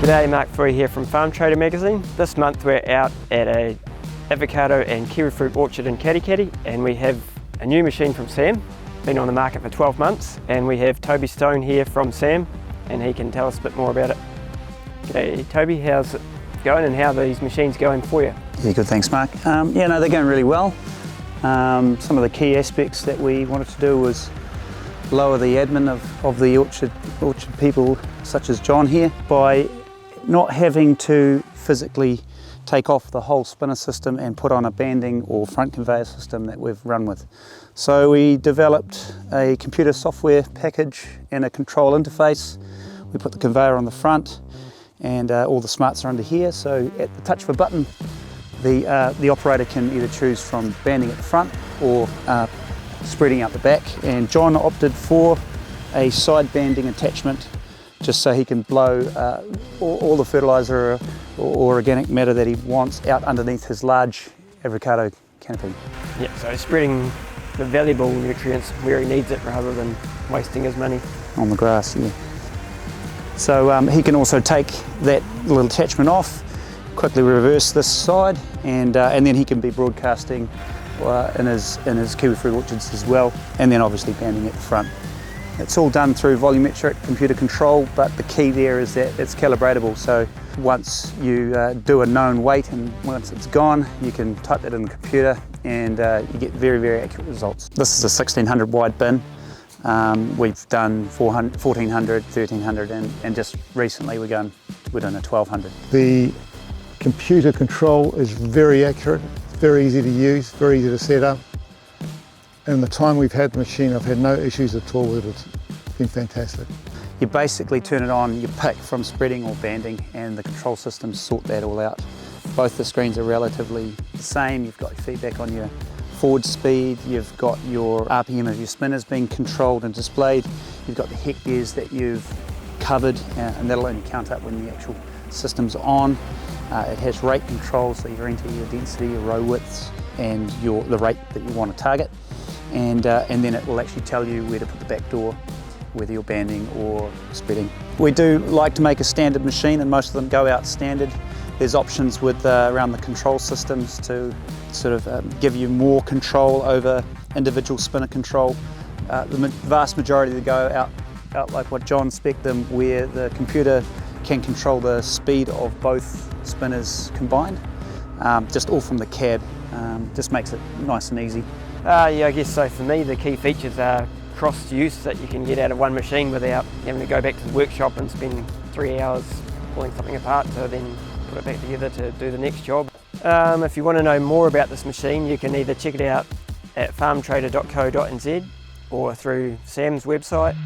G'day, Mark Fouhy here from Farm Trader magazine. This month we're out at a avocado and kiwi fruit orchard in Katikati, and we have a new machine from Sam, been on the market for 12 months, and we have Toby Stone here from Sam, and he can tell us a bit more about it. G'day Toby, how's it going and how are these machines going for you? Yeah, good, thanks Mark. Yeah, no, they're going really well. Some of the key aspects that we wanted to do was lower the admin of the orchard people such as John here by not having to physically take off the whole spinner system and put on a banding or front conveyor system that we've run with. So we developed a computer software package and a control interface. We put the conveyor on the front and all the smarts are under here, so at the touch of a button the operator can either choose from banding at the front or spreading out the back, and John opted for a side banding attachment just so he can blow all the fertiliser or organic matter that he wants out underneath his large avocado canopy. Yeah, so spreading the valuable nutrients where he needs it rather than wasting his money. On the grass, yeah. So he can also take that little attachment off, quickly reverse this side, and then he can be broadcasting in his kiwi fruit orchards as well, and then obviously banding at the front. It's all done through volumetric computer control, but the key there is that it's calibratable. So once you do a known weight and once it's gone, you can type that in the computer and you get very, very accurate results. This is a 1600 wide bin. We've done 400, 1400, 1300, and just recently we're doing a 1200. The computer control is very accurate, it's very easy to use, very easy to set up. In the time we've had the machine, I've had no issues at all with it. It's been fantastic. You basically turn it on, you pick from spreading or banding, and the control systems sort that all out. Both the screens are relatively the same. You've got your feedback on your forward speed, you've got your RPM of your spinners being controlled and displayed, you've got the hectares that you've covered, and that'll only count up when the actual system's on. It has rate control, so you enter your density, your row widths, and the rate that you want to target. And then it will actually tell you where to put the back door, whether you're banding or spreading. We do like to make a standard machine, and most of them go out standard. There's options with around the control systems to sort of give you more control over individual spinner control. The vast majority that go out like what John spec'd them, where the computer can control the speed of both spinners combined, just all from the cab. Just makes it nice and easy. Yeah, I guess so. For me, the key features are cross-use that you can get out of one machine without having to go back to the workshop and spend 3 hours pulling something apart to then put it back together to do the next job. If you want to know more about this machine, you can either check it out at farmtrader.co.nz or through Sam's website.